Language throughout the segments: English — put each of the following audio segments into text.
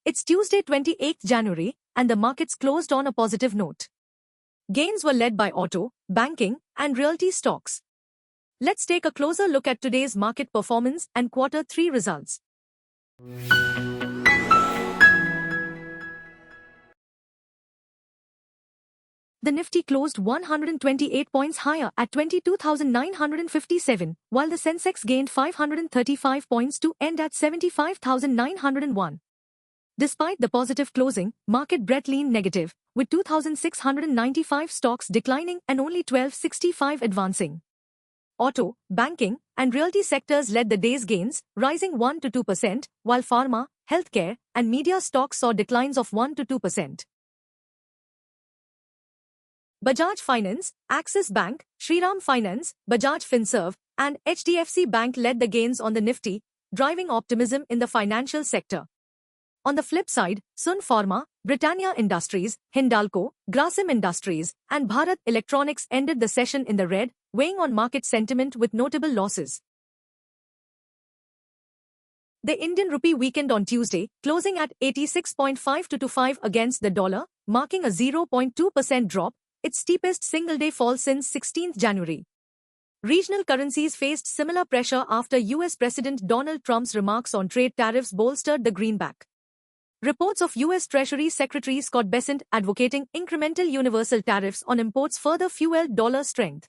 It's Tuesday 28th January, and the markets closed on a positive note. Gains were led by auto, banking, and realty stocks. Let's take a closer look at today's market performance and Q3 results. The Nifty closed 128 points higher at 22,957, while the Sensex gained 535 points to end at 75,901. Despite the positive closing, market breadth leaned negative, with 2,695 stocks declining and only 1,265 advancing. Auto, banking, and realty sectors led the day's gains, rising 1 to 2%, while pharma, healthcare, and media stocks saw declines of 1 to 2%. Bajaj Finance, Axis Bank, Shriram Finance, Bajaj Finserv, and HDFC Bank led the gains on the Nifty, driving optimism in the financial sector. On the flip side, Sun Pharma, Britannia Industries, Hindalco, Grasim Industries, and Bharat Electronics ended the session in the red, weighing on market sentiment with notable losses. The Indian rupee weakened on Tuesday, closing at 86.5225 against the dollar, marking a 0.2% drop, its steepest single-day fall since 16th January. Regional currencies faced similar pressure after US President Donald Trump's remarks on trade tariffs bolstered the greenback. Reports of US Treasury Secretary Scott Bessent advocating incremental universal tariffs on imports further fueled dollar strength.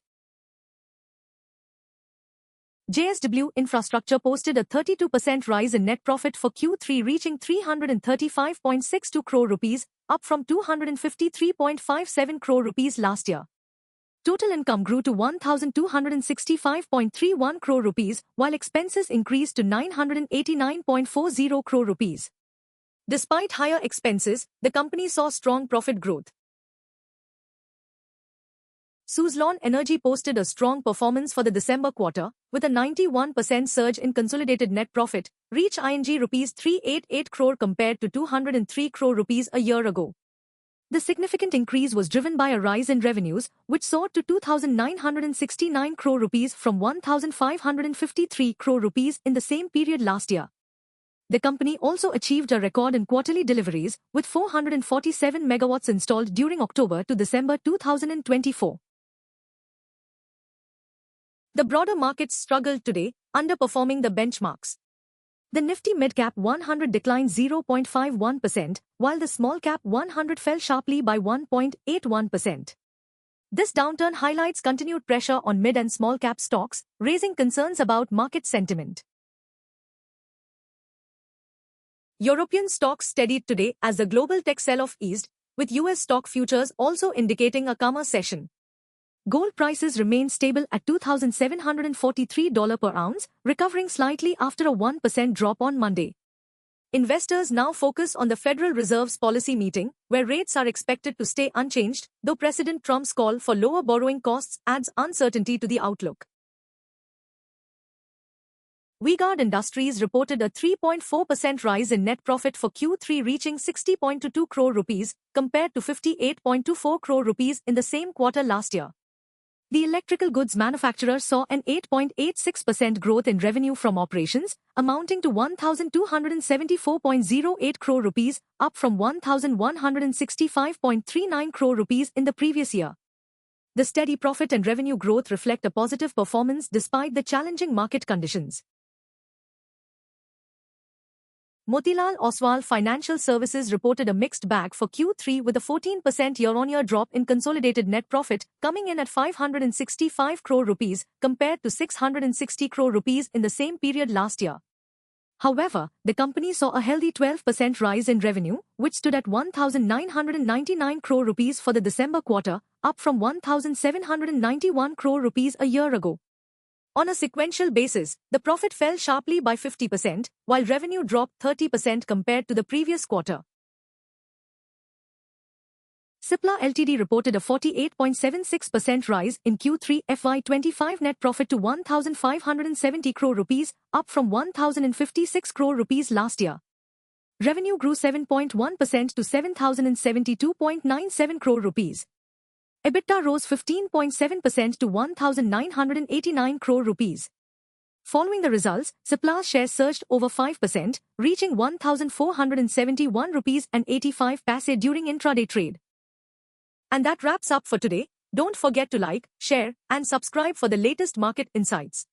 JSW Infrastructure posted a 32% rise in net profit for Q3, reaching 335.62 crore rupees, up from 253.57 crore rupees last year. Total income grew to 1,265.31 crore rupees, while expenses increased to 989.40 crore rupees. Despite higher expenses, the company saw strong profit growth. Suzlon Energy posted a strong performance for the December quarter, with a 91% surge in consolidated net profit, reach rupees 388 crore compared to 203 crore rupees a year ago. The significant increase was driven by a rise in revenues, which soared to 2,969 crore rupees from 1,553 crore rupees in the same period last year. The company also achieved a record in quarterly deliveries, with 447 megawatts installed during October to December 2024. The broader markets struggled today, underperforming the benchmarks. The Nifty Midcap 100 declined 0.51%, while the Small Cap 100 fell sharply by 1.81%. This downturn highlights continued pressure on mid and small cap stocks, raising concerns about market sentiment. European stocks steadied today as the global tech sell-off eased, with US stock futures also indicating a calmer session. Gold prices remained stable at $2,743 per ounce, recovering slightly after a 1% drop on Monday. Investors now focus on the Federal Reserve's policy meeting, where rates are expected to stay unchanged, though President Trump's call for lower borrowing costs adds uncertainty to the outlook. V-Guard Industries reported a 3.4% rise in net profit for Q3, reaching 60.22 crore rupees, compared to 58.24 crore rupees in the same quarter last year. The electrical goods manufacturer saw an 8.86% growth in revenue from operations, amounting to 1,274.08 crore rupees, up from 1,165.39 crore rupees in the previous year. The steady profit and revenue growth reflect a positive performance despite the challenging market conditions. Motilal Oswal Financial Services reported a mixed bag for Q3 with a 14% year-on-year drop in consolidated net profit, coming in at 565 crore rupees compared to 660 crore rupees in the same period last year. However, the company saw a healthy 12% rise in revenue, which stood at 1,999 crore rupees for the December quarter, up from 1,791 crore rupees a year ago. On a sequential basis, the profit fell sharply by 50%, while revenue dropped 30% compared to the previous quarter. Cipla Ltd reported a 48.76% rise in Q3 FY25 net profit to 1,570 crore rupees, up from 1,056 crore rupees last year. Revenue grew 7.1% to 7,072.97 crore rupees. EBITDA rose 15.7% to 1,989 crore rupees. Following the results, Cipla's shares surged over 5%, reaching 1,471 rupees and 85 paise during intraday trade. And that wraps up for today. Don't forget to like, share, and subscribe for the latest market insights.